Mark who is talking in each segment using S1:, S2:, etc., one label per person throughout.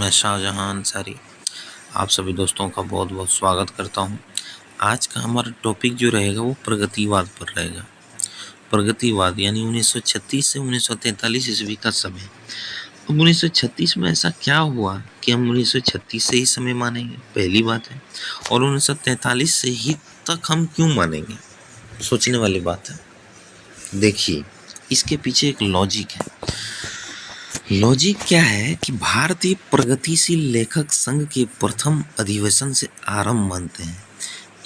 S1: मैं शाहजहां अंसारी आप सभी दोस्तों का बहुत बहुत स्वागत करता हूं। आज का हमारा टॉपिक जो रहेगा वो प्रगतिवाद पर रहेगा। प्रगतिवाद यानी 1936 से 1943 ईस्वी का समय। अब 1936 में ऐसा क्या हुआ कि हम 1936 से ही समय मानेंगे, पहली बात है। और 1943 से ही तक हम क्यों मानेंगे, सोचने वाली बात है। देखिए, इसके पीछे एक लॉजिक है। लॉजिक क्या है कि भारतीय प्रगतिशील लेखक संघ के प्रथम अधिवेशन से आरंभ मानते हैं।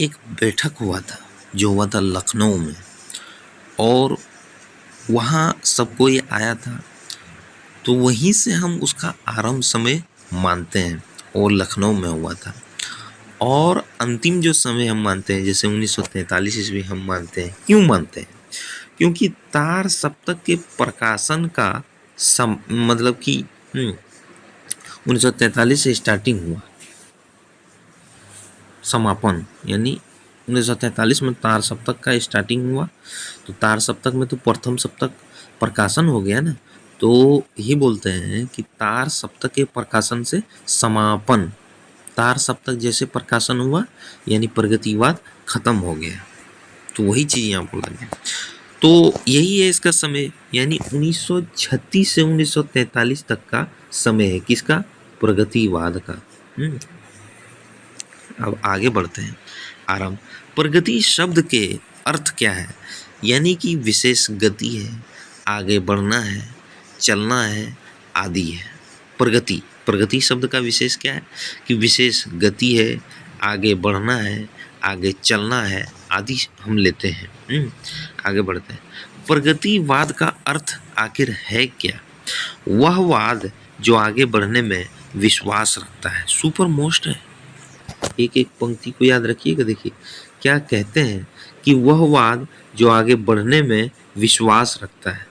S1: एक बैठक हुआ था जो हुआ था लखनऊ में, और वहाँ सब कोई आया था, तो वहीं से हम उसका आरंभ समय मानते हैं, और लखनऊ में हुआ था। और अंतिम जो समय हम मानते हैं, जैसे 1943 ईस्वी हम मानते हैं। क्यों मानते हैं? क्योंकि तार सप्तक के प्रकाशन का मतलब कि 1943 से स्टार्टिंग हुआ, समापन यानी 1943 में तार सप्तक का स्टार्टिंग हुआ। तो तार सप्तक में तो प्रथम सप्तक प्रकाशन हो गया ना, तो ये बोलते हैं कि तार सप्तक के प्रकाशन से समापन, तार सप्तक जैसे प्रकाशन हुआ यानी प्रगतिवाद खत्म हो गया। तो वही चीज यहाँ बोला गया। तो यही है इसका समय, यानी 1936 से 1943 तक का समय है किसका? प्रगतिवाद का। अब आगे बढ़ते हैं। आरंभ। प्रगति शब्द के अर्थ क्या है? यानी कि विशेष गति है, आगे बढ़ना है, चलना है, आदि है। प्रगति, प्रगति शब्द का विशेष क्या है कि विशेष गति है, आगे बढ़ना है, आगे चलना है, आदि हम लेते हैं। आगे बढ़ते हैं। प्रगतिवाद का अर्थ आखिर है क्या? वह वाद जो आगे बढ़ने में विश्वास रखता है। सुपर मोस्ट है। एक एक पंक्ति को याद रखिएगा। देखिए क्या कहते हैं कि वह वाद जो आगे बढ़ने में विश्वास रखता है,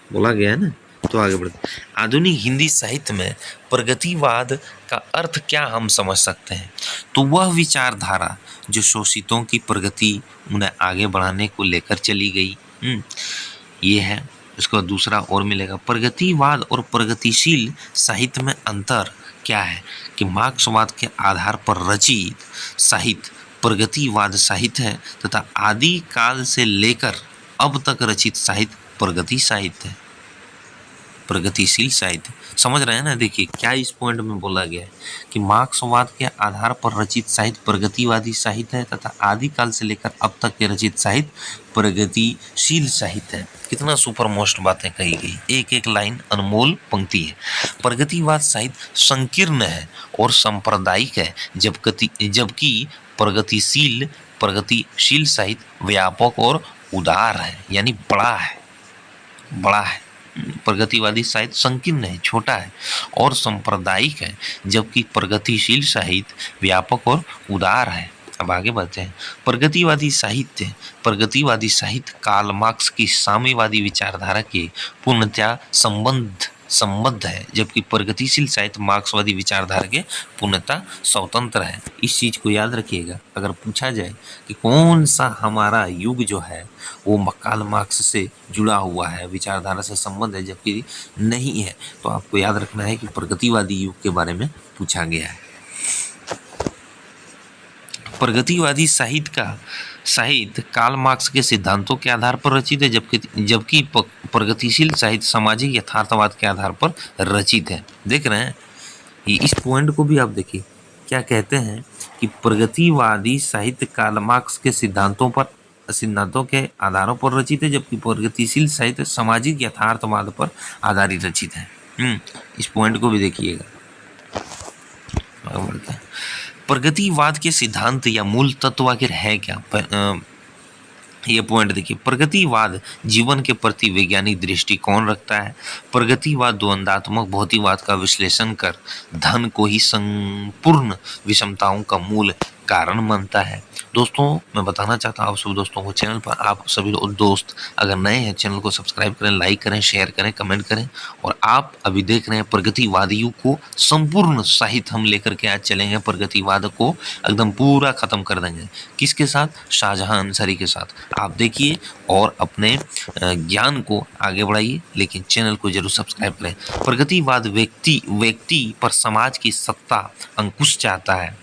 S1: बोला गया है ना। तो आगे बढ़ते हैं। आधुनिक हिंदी साहित्य में प्रगतिवाद का अर्थ क्या हम समझ सकते हैं? तो वह विचारधारा जो शोषितों की प्रगति, उन्हें आगे बढ़ाने को लेकर चली गई, ये है। उसका दूसरा और मिलेगा। प्रगतिवाद और प्रगतिशील साहित्य में अंतर क्या है? कि मार्क्सवाद के आधार पर रचित साहित्य प्रगतिवाद साहित्य है, तथा आदि काल से लेकर अब तक रचित साहित्य प्रगति साहित्य है, प्रगतिशील साहित्य। समझ रहे हैं ना। देखिए क्या इस पॉइंट में बोला गया है कि मार्क्सवाद के आधार पर रचित साहित्य प्रगतिवादी साहित्य है, तथा आदिकाल से लेकर अब तक के रचित साहित्य प्रगतिशील साहित्य है। कितना सुपर मोस्ट बातें कही गई, एक एक लाइन अनमोल पंक्ति है। प्रगतिवाद साहित्य संकीर्ण है और सांप्रदायिक है, जबकि प्रगतिशील साहित्य व्यापक और उदार है, यानी बड़ा है। प्रगतिवादी साहित्य संकीर्ण है, छोटा है और सांप्रदायिक है, जबकि प्रगतिशील साहित्य व्यापक और उदार है। अब आगे बढ़ते हैं। प्रगतिवादी साहित्य कार्ल मार्क्स की साम्यवादी विचारधारा के पूर्णतया संबद्ध है, जबकि प्रगतिशील साहित्य मार्क्सवादी विचारधारा के पूर्णतः स्वतंत्र है। इस चीज को याद रखिएगा। अगर पूछा जाए कि कौन सा हमारा युग जो है वो कार्ल मार्क्स से जुड़ा हुआ है, विचारधारा से संबंध है, जबकि नहीं है, तो आपको याद रखना है कि प्रगतिवादी युग के बारे में पूछा गया है। प्रगतिवादी साहित्य कार्ल मार्क्स के सिद्धांतों के आधार पर रचित है, जबकि प्रगतिशील साहित्य सामाजिक यथार्थवाद के आधार पर रचित है। देख रहे हैं, इस पॉइंट को भी आप देखिए। क्या कहते हैं कि प्रगतिवादी साहित्य कार्ल मार्क्स के सिद्धांतों के आधारों पर रचित है, जबकि प्रगतिशील साहित्य सामाजिक यथार्थवाद पर आधारित रचित है। इस पॉइंट को भी देखिएगा। प्रगतिवाद के सिद्धांत या मूल तत्व आखिर है क्या? ये पॉइंट देखिए। प्रगतिवाद जीवन के प्रति वैज्ञानिक दृष्टिकोण रखता है। प्रगतिवाद द्वंद्वात्मक भौतिकवाद का विश्लेषण कर धन को ही संपूर्ण विषमताओं का मूल कारण मानता है। दोस्तों, मैं बताना चाहता हूँ आप सब दोस्तों को, चैनल पर आप सभी दोस्त अगर नए हैं, चैनल को सब्सक्राइब करें, लाइक करें, शेयर करें, कमेंट करें। और आप अभी देख रहे हैं प्रगतिवादियों को संपूर्ण साहित्य हम लेकर के आज चलेंगे। प्रगतिवाद को एकदम पूरा खत्म कर देंगे। किसके साथ? शाहजहां अंसारी के साथ। आप देखिए और अपने ज्ञान को आगे बढ़ाइए, लेकिन चैनल को जरूर सब्सक्राइब करें। प्रगतिवाद व्यक्ति पर समाज की सत्ता अंकुश चाहता है।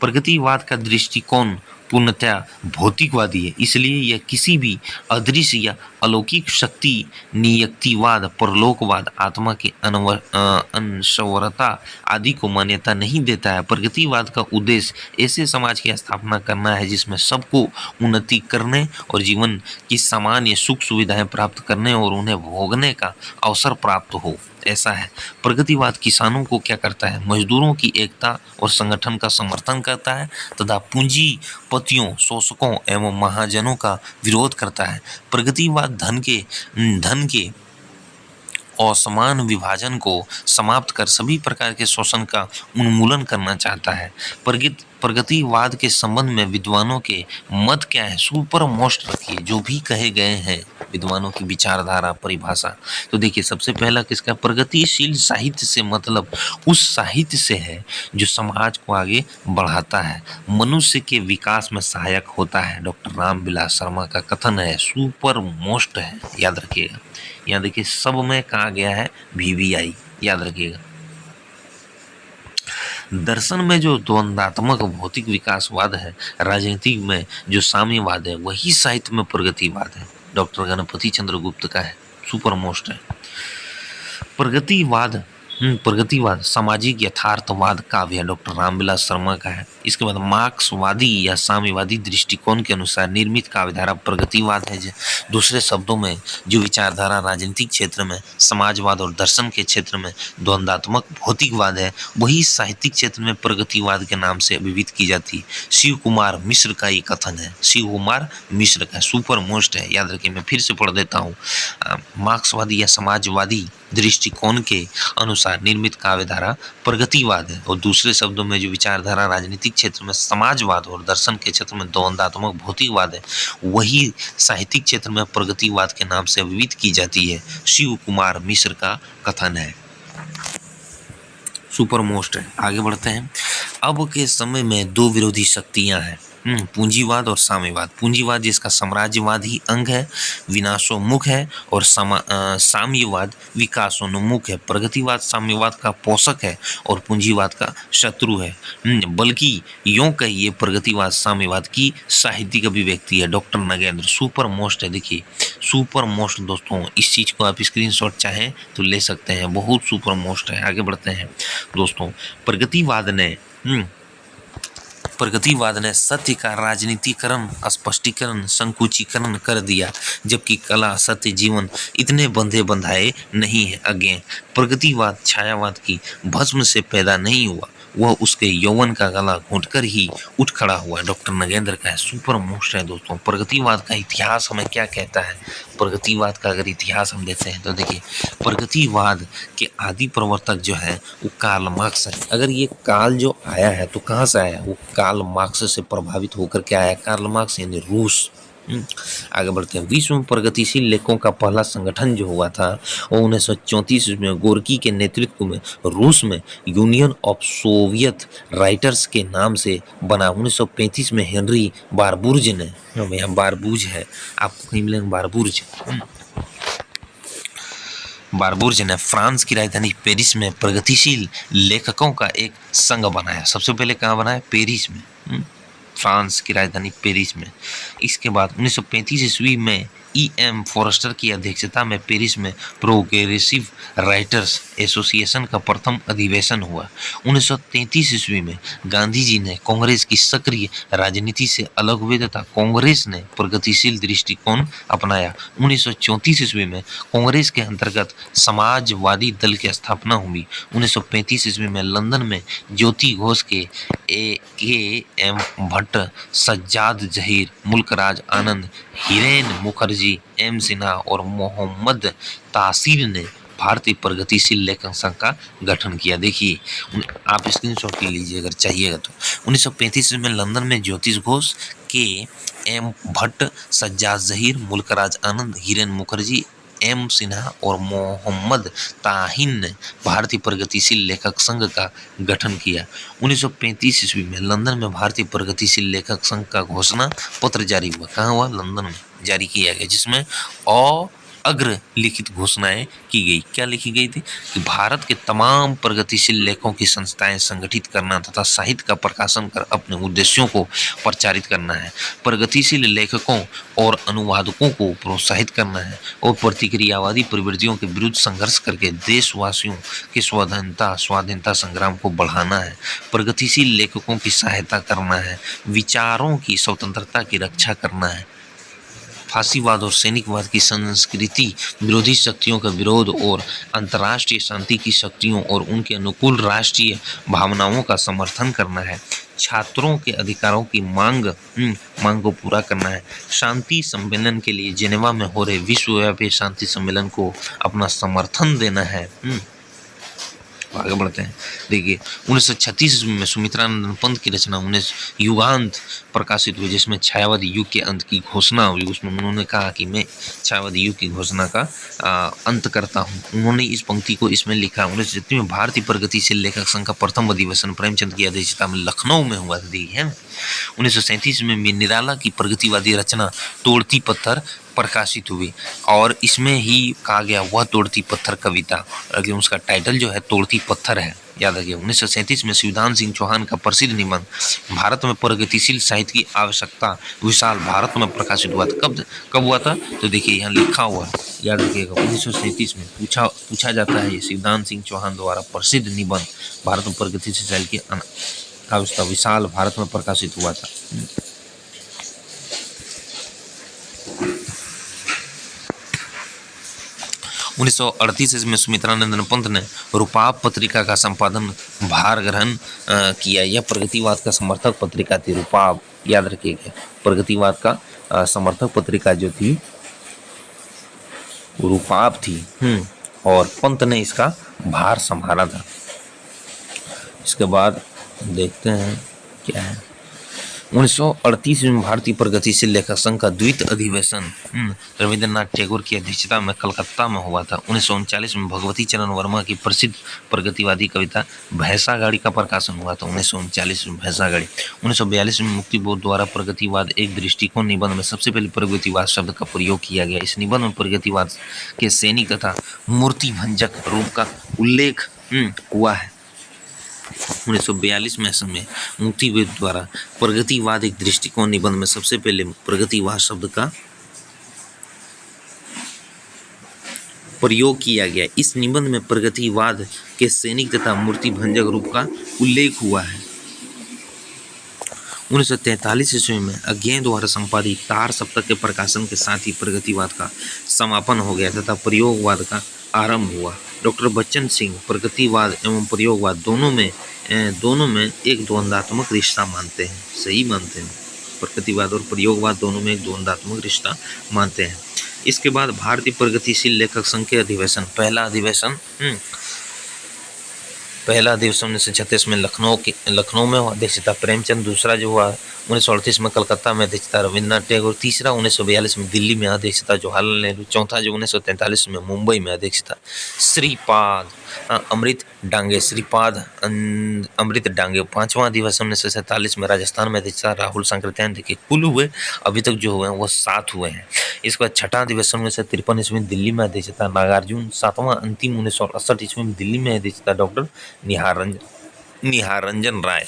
S1: प्रगतिवाद का दृष्टिकोण पूर्णतया भौतिकवादी है, इसलिए यह किसी भी अदृश्य या अलौकिक शक्ति, नियतिवाद, परलोकवाद, आत्मा की अनश्वरता आदि को मान्यता नहीं देता है। प्रगतिवाद का उद्देश्य ऐसे समाज की स्थापना करना है जिसमें सबको उन्नति करने और जीवन की सामान्य सुख सुविधाएं प्राप्त करने और उन्हें भोगने का अवसर प्राप्त हो, ऐसा है। प्रगतिवाद किसानों को क्या करता है? मजदूरों की एकता और संगठन का समर्थन करता है तथा पूंजीपतियों, शोषकों एवं महाजनों का विरोध करता है। प्रगतिवाद धन के असमान विभाजन को समाप्त कर सभी प्रकार के शोषण का उन्मूलन करना चाहता है। प्रगतिवाद के संबंध में विद्वानों के मत क्या है? सुपर मोस्ट रखिए जो भी कहे गए हैं विद्वानों की विचारधारा, परिभाषा। तो देखिए, सबसे पहला किसका? प्रगतिशील साहित्य से मतलब उस साहित्य से है जो समाज को आगे बढ़ाता है, मनुष्य के विकास में सहायक होता है। डॉक्टर रामविलास शर्मा का कथन है, सुपर मोस्ट है, याद रखिएगा। यहाँ देखिए सब में कहा गया है VVI, याद रखिएगा। दर्शन में जो द्वंद्वात्मक भौतिक विकासवाद है, राजनीति में जो साम्यवाद है, वही साहित्य में प्रगतिवाद है। डॉक्टर गणपति चंद्र गुप्त का है, सुपर मोस्ट है। प्रगतिवाद सामाजिक यथार्थवाद काव्य है, डॉक्टर रामविलास शर्मा का है। इसके बाद मार्क्सवादी या साम्यवादी दृष्टिकोण के अनुसार निर्मित काव्यधारा प्रगतिवाद है। दूसरे शब्दों में जो विचारधारा राजनीतिक क्षेत्र में, समाजवाद और दर्शन के क्षेत्र में द्वंद्वात्मक भौतिकवाद है, वही साहित्यिक क्षेत्र में प्रगतिवाद के नाम से अभिहित की जाती है। शिव कुमार मिश्र का ये कथन है, शिव कुमार मिश्र का, सुपर मोस्ट है, याद रखिए। मैं फिर से पढ़ देता हूँ। मार्क्सवादी या समाजवादी दृष्टिकोण के अनुसार निर्मित काव्यधारा प्रगतिवाद है, और दूसरे शब्दों में जो विचारधारा राजनीतिक क्षेत्र में, समाजवाद और दर्शन के क्षेत्र में द्वंद्वात्मक भौतिकवाद है, वही साहित्यिक क्षेत्र में प्रगतिवाद के नाम से अभिहित की जाती है। शिव कुमार मिश्र का कथन है, सुपर मोस्ट है। आगे बढ़ते हैं। अब के समय में दो विरोधी शक्तियां हैं, पूंजीवाद और साम्यवाद। पूंजीवाद जिसका साम्राज्यवाद ही अंग है, विनाशोन्मुख है, और साम्यवाद विकासोन्मुख है। प्रगतिवाद साम्यवाद का पोषक है और पूंजीवाद का शत्रु है। बल्कि यूं कहिए प्रगतिवाद साम्यवाद की साहित्यिक अभिव्यक्ति है। डॉक्टर नगेंद्र, सुपर मोस्ट है। देखिए सुपर मोस्ट दोस्तों, इस चीज को आप स्क्रीनशॉट चाहें तो ले सकते हैं, बहुत सुपर मोस्ट है। आगे बढ़ते हैं दोस्तों। प्रगतिवाद ने सत्य का राजनीतिकरण, स्पष्टीकरण, संकुचीकरण कर दिया, जबकि कला, सत्य, जीवन इतने बंधे बंधाए नहीं है। अज्ञे प्रगतिवाद छायावाद की भस्म से पैदा नहीं हुआ, वह उसके यौवन का गला घोंटकर ही उठ खड़ा हुआ। डॉक्टर नगेंद्र का है, सुपर मोस्ट है दोस्तों। प्रगतिवाद का इतिहास हमें क्या कहता है? प्रगतिवाद का अगर इतिहास हम देखते हैं तो देखिए, प्रगतिवाद के आदि प्रवर्तक जो है वो कार्ल मार्क्स है। अगर ये काल जो आया है तो कहाँ से आया? वो कार्ल मार्क्स से प्रभावित होकर के आया। कार्ल मार्क्स यानी रूस। आगे बढ़ते हैं। विश्व में प्रगतिशील लेखकों का पहला संगठन जो हुआ था वो 1934 में गोर्की के नेतृत्व में रूस में यूनियन ऑफ सोवियत राइटर्स के नाम से बना। 1935 में हेनरी बारबूर्ज ने, यहाँ बारबूज है, आपको कहीं मिलेंगे बारबूर्ज ने फ्रांस की राजधानी पेरिस में प्रगतिशील लेखकों का एक संघ बनाया। सबसे पहले कहाँ बनाया? पेरिस में, फ्रांस की राजधानी पेरिस में। इसके बाद 1935 ईस्वी में E.M. फॉरेस्टर की अध्यक्षता में पेरिस में प्रोग्रेसिव राइटर्स एसोसिएशन का प्रथम अधिवेशन हुआ। 1933 ईस्वी में गांधी जी ने कांग्रेस की सक्रिय राजनीति से अलग हुए तथा कांग्रेस ने प्रगतिशील दृष्टिकोण अपनाया। 1934 ईस्वी में कांग्रेस के अंतर्गत समाजवादी दल की स्थापना हुई। 1935 ईस्वी में लंदन में ज्योति घोष के A.M. भट्ट, सज्जाद जहीर, मुल्कराज आनंद, हिरेन मुखर्जी, M. सिन्हा और मोहम्मद तासीर ने भारतीय प्रगतिशील लेखक संघ का गठन किया। देखिए आप स्क्रीनशॉट ले लीजिए अगर चाहिएगा तो। 1935 में लंदन में ज्योतिष घोष, के एम भट्ट, सज्जाद जहीर, मुल्कराज आनंद, हिरेन मुखर्जी, एम सिन्हा और मोहम्मद ताहिन ने भारतीय प्रगतिशील लेखक संघ का गठन किया। 1935 ईस्वी में लंदन में भारतीय प्रगतिशील लेखक संघ का घोषणा पत्र जारी हुआ। कहाँ हुआ? लंदन में जारी किया गया, जिसमें अग्र लिखित घोषणाएं की गई। क्या लिखी गई थी? कि भारत के तमाम प्रगतिशील लेखकों की संस्थाएं संगठित करना तथा साहित्य का प्रकाशन कर अपने उद्देश्यों को प्रचारित करना है। प्रगतिशील लेखकों और अनुवादकों को प्रोत्साहित करना है और प्रतिक्रियावादी प्रवृत्तियों के विरुद्ध संघर्ष करके देशवासियों के स्वाधीनता संग्राम को बढ़ाना है। प्रगतिशील लेखकों की सहायता करना है। विचारों की स्वतंत्रता की रक्षा करना है। फांसीवाद और सैनिकवाद की संस्कृति विरोधी शक्तियों का विरोध और अंतर्राष्ट्रीय शांति की शक्तियों और उनके अनुकूल राष्ट्रीय भावनाओं का समर्थन करना है। छात्रों के अधिकारों की मांग को पूरा करना है। शांति सम्मेलन के लिए जिनेवा में हो रहे विश्वव्यापी शांति सम्मेलन को अपना समर्थन देना है। आगे बढ़ते हैं। देखिए 1936 में सुमित्रानंद पंत की रचना 19 युगांत प्रकाशित हुई, जिसमें छायावादी युग के अंत की घोषणा हुई। उसमें उन्होंने कहा कि मैं छायावादी युग की घोषणा का अंत करता हूँ। उन्होंने इस पंक्ति को इसमें लिखा। 1936 में भारतीय प्रगतिशील लेखक संघ का प्रथम अधिवेशन प्रेमचंद की अध्यक्षता में लखनऊ में हुआ था। देखिए 1937 में निराला की प्रगतिवादी रचना तोड़ती पत्थर प्रकाशित हुई और इसमें ही कहा गया वह तोड़ती पत्थर कविता, लेकिन उसका टाइटल जो है तोड़ती पत्थर है, याद रखिए। 1937 में शिवदान सिंह चौहान का प्रसिद्ध निबंध भारत में प्रगतिशील साहित्य की आवश्यकता विशाल भारत में प्रकाशित हुआ था। कब हुआ था? तो देखिए यहाँ लिखा हुआ है, याद रखिएगा। 1937 में पूछा जाता है ये शिवदान सिंह चौहान द्वारा प्रसिद्ध निबंध भारत में प्रगतिशील साहित्य की आवश्यकता विशाल भारत में प्रकाशित हुआ था। 1938 में सुमित्रानंद पंत ने रूपाप पत्रिका का संपादन भार ग्रहण किया। यह प्रगतिवाद का समर्थक पत्रिका थी। रूपाप, याद रखिएगा, प्रगतिवाद का समर्थक पत्रिका जो थी रूपाप थी। और पंत ने इसका भार संभाला था। इसके बाद देखते हैं क्या है। 1938 में भारतीय प्रगतिशील लेखक संघ का द्वितीय अधिवेशन रविंद्रनाथ टैगोर की अध्यक्षता में कलकत्ता में हुआ था। 1939 में भगवती चरण वर्मा की प्रसिद्ध प्रगतिवादी कविता भैंसा गाड़ी का प्रकाशन हुआ था। 1939 में भैंसा गाड़ी। 1942 में मुक्ति बोध द्वारा प्रगतिवाद एक दृष्टिकोण निबंध में सबसे पहले प्रगतिवाद शब्द का प्रयोग किया गया। इस निबंध में प्रगतिवाद के सैनिक तथा मूर्तिभंजक रूप का उल्लेख हुआ है। 1942 में समय मुक्तिवेद द्वारा प्रगतिवाद एक दृष्टिकोण निबंध में सबसे पहले प्रगतिवाद शब्द का प्रयोग किया गया। इस निबंध में प्रगतिवाद के सैनिक तथा मूर्तिभंजक रूप का उल्लेख हुआ है। 1943 ईस्वी में अज्ञेय द्वारा संपादित तार सप्तक के प्रकाशन के साथ ही प्रगतिवाद का समापन हो गया तथा प्रयोगवाद का आरंभ हुआ। डॉक्टर बच्चन सिंह प्रगतिवाद एवं प्रयोगवाद दोनों में एक द्वंद्वात्मक रिश्ता मानते हैं। सही मानते हैं। प्रगतिवाद और प्रयोगवाद दोनों में एक द्वंद्वात्मक रिश्ता मानते हैं। इसके बाद भारतीय प्रगतिशील लेखक संघ के अधिवेशन, पहला अधिवेशन 1936 में लखनऊ में अध्यक्षता प्रेमचंद। दूसरा जो हुआ 1938 में कलकत्ता में अध्यक्षता रविंद्रनाथ टैगोर। तीसरा 1942 में दिल्ली में अध्यक्षता जवाहरलाल नेहरू। चौथा जो 1943 में मुंबई में अध्यक्षता श्रीपाद अमृत डांगे। पांचवा अधिवेशन 1947 में राजस्थान में अध्यक्षता राहुल सांकृत्यायन। देखिए कुल हुए अभी तक जो हुए हैं वो 7 हुए हैं। इसके बाद छठा अधिवेशन 1953 ईस्वी में दिल्ली में अध्यक्षता नागार्जुन। सातवां अंतिम 1968 ईस्वी में दिल्ली में अध्यक्षता डॉक्टर निहार रंजन राय।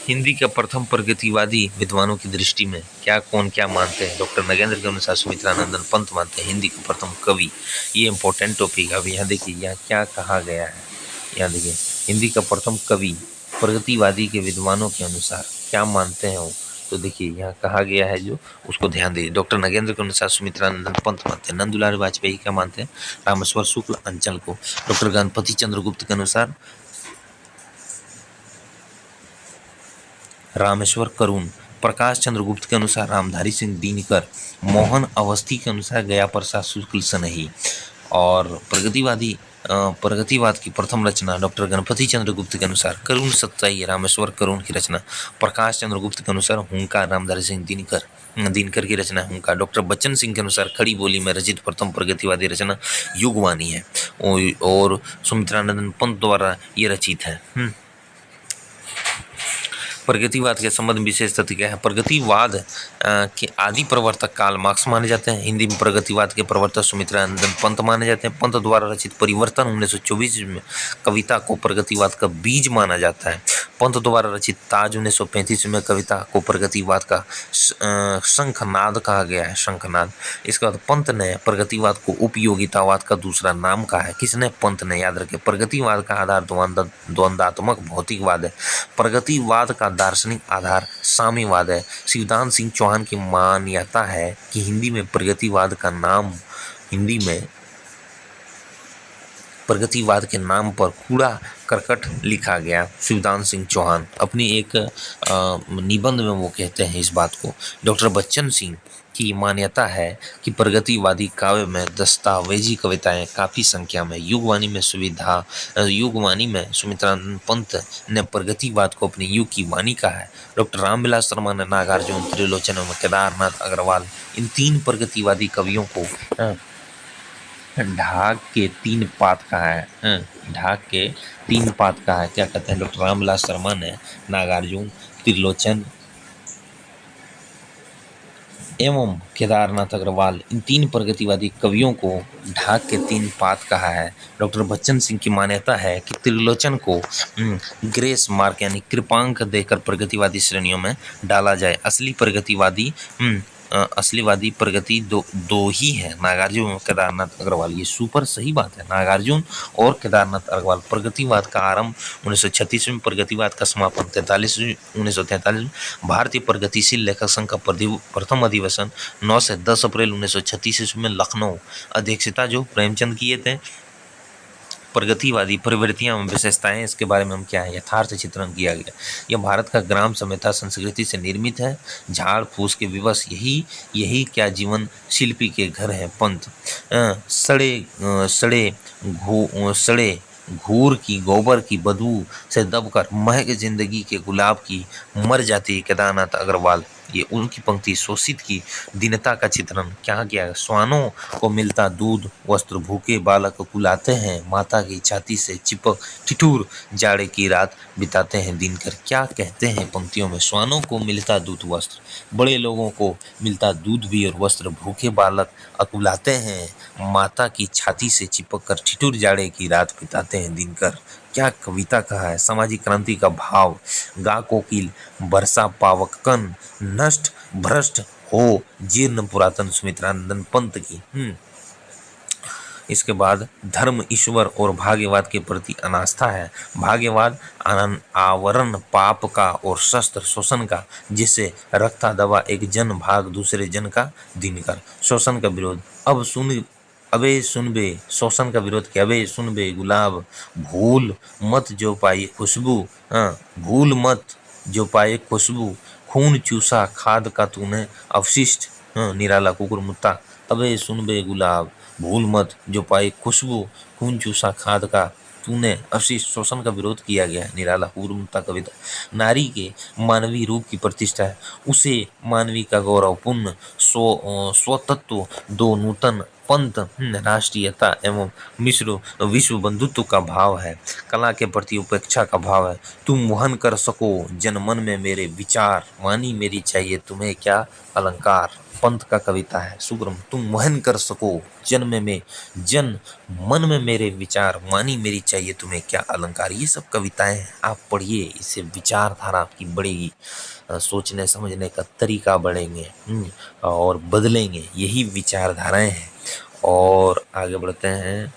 S1: हिंदी के प्रथम प्रगतिवादी विद्वानों की दृष्टि में कौन क्या मानते हैं? डॉक्टर नगेंद्र के अनुसार सुमित्रानंद पंत मानते हैं हिंदी का प्रथम कवि। ये इंपॉर्टेंट टॉपिक है। अब यहाँ देखिए यहाँ क्या कहा गया है। यहाँ देखिए हिंदी का प्रथम कवि प्रगतिवादी के विद्वानों के अनुसार क्या मानते हैं वो, तो देखिए यहाँ कहा गया है जो उसको ध्यान दीजिए। डॉक्टर नगेंद्र के अनुसार सुमित्रानंद पंत मानते हैं। नंदुलाल वाजपेयी क्या मानते हैं? रामेश्वर शुक्ल अंचल को। डॉक्टर गणपति चंद्र गुप्त के अनुसार रामेश्वर करुण। प्रकाश चंद्र गुप्त के अनुसार रामधारी सिंह दिनकर। मोहन अवस्थी के अनुसार गया प्रसाद शुक्ल सनही। और प्रगतिवाद की प्रथम रचना डॉक्टर गणपति चंद्र गुप्त के अनुसार करुण सत्ताई रामेश्वर करुण की रचना, प्रकाश चंद्र गुप्त के अनुसार हुंकार रामधारी सिंह दिनकर की रचना हुंकार, डॉक्टर बच्चन सिंह के अनुसार खड़ी बोली में रचित प्रथम प्रगतिवादी रचना युगवाणी है और सुमित्रानंदन पंत द्वारा ये रचित है। प्रगतिवाद के संबंध में विशेष तथ्य क्या है? प्रगतिवाद के आदि प्रवर्तक कार्ल मार्क्स माने जाते हैं। हिंदी में प्रगतिवाद के प्रवर्तक सुमित्रानंदन पंत माने जाते हैं। पंत द्वारा रचित परिवर्तन 1924 में कविता को प्रगतिवाद का बीज माना जाता है। पंत द्वारा रचित ताज 1935 में कविता को प्रगतिवाद का शंखनाद कहा गया है, शंखनाद। इसके बाद पंत ने प्रगतिवाद को उपयोगितावाद का दूसरा नाम कहा है। किसने? पंत ने। याद रखें, प्रगतिवाद का आधार द्वंद्वात्मक भौतिकवाद है। प्रगतिवाद का दार्शनिक आधार साम्यवाद है। शिवदान सिंह चौहान की मान्यता है कि हिंदी में प्रगतिवाद के नाम पर कूड़ा करकट लिखा गया। शिवदान सिंह चौहान अपनी एक निबंध में वो कहते हैं इस बात को। डॉक्टर बच्चन सिंह की मान्यता है कि प्रगतिवादी काव्य में दस्तावेजी कविताएं काफ़ी संख्या में। युगवाणी में सुमित्रानंद पंत ने प्रगतिवाद को अपनी युग की वाणी कहा है। डॉक्टर रामविलास शर्मा ने नागार्जुन, त्रिलोचन और केदारनाथ अग्रवाल इन तीन प्रगतिवादी कवियों को ढाक के तीन पात कहा है। क्या कहते हैं? डॉक्टर रामविलास शर्मा ने नागार्जुन, त्रिलोचन एवं केदारनाथ अग्रवाल इन तीन प्रगतिवादी कवियों को ढाक के तीन पात कहा है। डॉक्टर बच्चन सिंह की मान्यता है कि त्रिलोचन को ग्रेस मार्क यानी कृपांक देकर प्रगतिवादी श्रेणियों में डाला जाए। असलीवादी प्रगति दो ही है, नागार्जुन और केदारनाथ अग्रवाल। ये सुपर सही बात है। नागार्जुन और केदारनाथ अग्रवाल। प्रगतिवाद का आरंभ 1936 में, प्रगतिवाद का समापन 1943 में। भारतीय प्रगतिशील लेखक संघ का प्रथम अधिवेशन 9 से 10 अप्रैल 1936 में लखनऊ अध्यक्षता जो प्रेमचंद किए थे। प्रगतिवादी प्रवृत्तियां एवं विशेषताएं, इसके बारे में हम क्या है यथार्थ चित्रण किया गया। यह भारत का ग्राम सभ्यता संस्कृति से निर्मित है। झाड़ फूस के विवश यही क्या जीवन शिल्पी के घर है। पंत सड़े घूर की गोबर की बदबू से दबकर महक जिंदगी के गुलाब की मर जाती केदारनाथ अग्रवाल। ये उनकी पंक्ति शोषित की दीनता का चित्रण क्या किया। श्वानों को मिलता दूध वस्त्र, भूखे बालक कुलाते हैं, माता की छाती से चिपक ठिठुर जाड़े की रात बिताते हैं दिनकर। क्या कहते हैं पंक्तियों में? श्वानों को मिलता दूध वस्त्र, बड़े लोगों को मिलता दूध भी और वस्त्र, भूखे बालक अकुलाते हैं, माता की छाती से चिपक कर ठिठुर जाड़े की रात बिताते हैं दिनकर। क्या कविता कहा है। सामाजिक क्रांति का भाव। गा कोकिल बरसा पावक कन, नष्ट भ्रष्ट हो जीर्ण पुरातन। सुमित्रानंदन पंत की। इसके बाद धर्म, ईश्वर और भाग्यवाद के प्रति अनास्था है। भाग्यवाद आवरण पाप का और शस्त्र शोषण का, जिससे रखता दबा एक जन भाग दूसरे जन का दिनकर। शोषण का विरोध। अबे सुन बे, शोषण का विरोध किया। अबे सुन बे गुलाब, भूल मत जो पाई खुशबू, भूल मत जो पाए खुशबू, खून चूसा खाद का तूने अवशिष्ट, निराला कुकुर मुत्ता। अबे सुन बे गुलाब, भूल मत जो पाए खुशबू, खून चूसा खाद का तूने अवशिष्ट। शोषण का विरोध किया गया है। निराला कुकुर मुत्ता कविता। नारी के मानवीय रूप की प्रतिष्ठा है, उसे मानवी का गौरवपूर्ण स्वतत्व दो। नूतन पंथ राष्ट्रीयता एवं विश्व बंधुत्व का भाव है। कला के प्रति उपेक्षा का भाव है। तुम वहन कर सको जन मन में मेरे विचार, वाणी मेरी चाहिए तुम्हें क्या अलंकार। पंथ का कविता है सुग्रम। तुम वहन कर सको जन मन में मेरे विचार, वाणी मेरी चाहिए तुम्हें क्या अलंकार। ये सब कविताएं हैं, आप पढ़िए, इससे विचारधारा आपकी बढ़ेगी, सोचने समझने का तरीका बढ़ेंगे और बदलेंगे। यही विचारधाराएं हैं। और आगे बढ़ते हैं।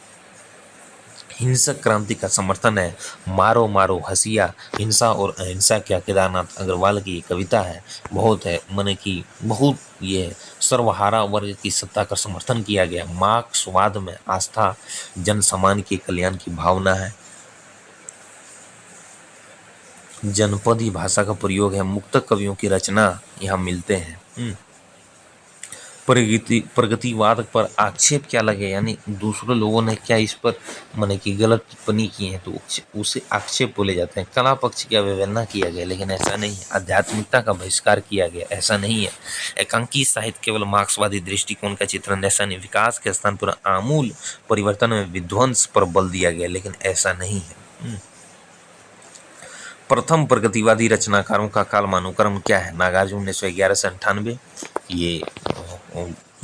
S1: हिंसक क्रांति का समर्थन है। मारो मारो हसिया, हिंसा और अहिंसा क्या। केदारनाथ अग्रवाल की कविता है। बहुत है मन की बहुत ये सर्वहारा वर्ग की सत्ता का समर्थन किया गया। मार्क्सवाद में आस्था, जन समान के कल्याण की भावना है। जनपदी भाषा का प्रयोग है। मुक्तक कवियों की रचना यहाँ मिलते हैं। प्रगतिवाद पर आक्षेप क्या लगे, यानी दूसरे लोगों ने क्या इस पर माने कि गलत टिप्पणी की है तो उसे आक्षेप बोले जाते हैं। कला पक्ष की अवहेलना किया गया, लेकिन ऐसा नहीं है। आध्यात्मिकता का बहिष्कार किया गया, ऐसा नहीं है। एकांकी साहित्य केवल मार्क्सवादी दृष्टिकोण का चित्रण, ऐसा नहीं। विकास के स्थान पर आमूल परिवर्तन में विध्वंस पर बल दिया गया, लेकिन ऐसा नहीं है। प्रथम प्रगतिवादी रचनाकारों का कालमानुक्रम क्या है? नागार्जुन 1911 से 98, ये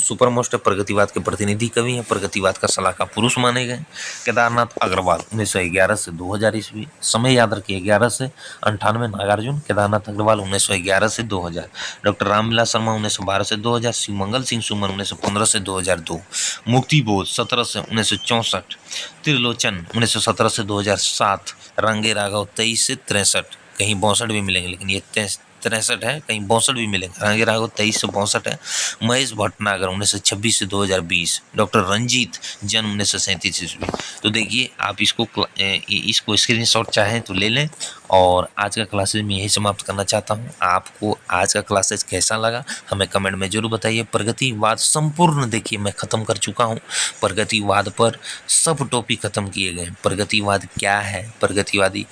S1: सुपर मोस्ट प्रगतिवाद के प्रतिनिधि कवि हैं, प्रगतिवाद का सलाहकार पुरुष माने गए। केदारनाथ अग्रवाल 1911 से 2000 ईस्वी, समय याद रखिए 11 से 98 नागार्जुन, केदारनाथ अग्रवाल 1911 से 2000, डॉक्टर रामविलास शर्मा 1912 से 2000, शिवमंगल सिंह सुमन 1915 से 2002, मुक्ति बोध 17 से 1964, त्रिलोचन 1917 से 2007, रंगे राघव 23 से 63, कहीं 62 भी मिलेंगे, लेकिन ये 63 है, कहीं 62 भी मिलेंगे। रंगे राघव 23 से 62 है। महेश भटनागर 1926 से 2020, डॉक्टर रंजीत जन्म 1937 ईस्वी। तो देखिए आप इसको स्क्रीनशॉट चाहें तो ले लें। और आज का क्लासेज में यही समाप्त करना चाहता हूँ। आपको आज का क्लासेज कैसा लगा हमें कमेंट में जरूर बताइए। प्रगतिवाद संपूर्ण देखिए मैं ख़त्म कर चुका हूँ। प्रगतिवाद पर सब टॉपिक ख़त्म किए गए। प्रगतिवाद क्या है, प्रगतिवाद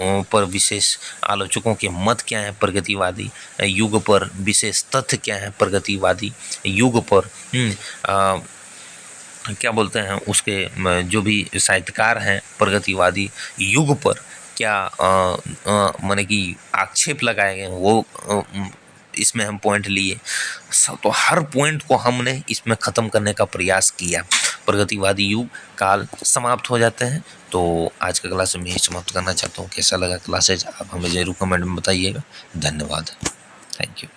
S1: पर विशेष आलोचकों के मत क्या हैं, प्रगतिवादी युग पर विशेष तथ्य क्या है, प्रगतिवादी युग पर क्या बोलते हैं उसके जो भी साहित्यकार हैं प्रगतिवादी युग पर क्या माने कि आक्षेप लगाए गए वो इसमें हम पॉइंट लिए। तो हर पॉइंट को हमने इसमें ख़त्म करने का प्रयास किया। प्रगतिवादी युग काल समाप्त हो जाते हैं। तो आज का क्लास में यही समाप्त करना चाहता हूँ। कैसा लगा क्लासेज आप हमें जरूर कमेंट में बताइएगा। धन्यवाद, थैंक यू।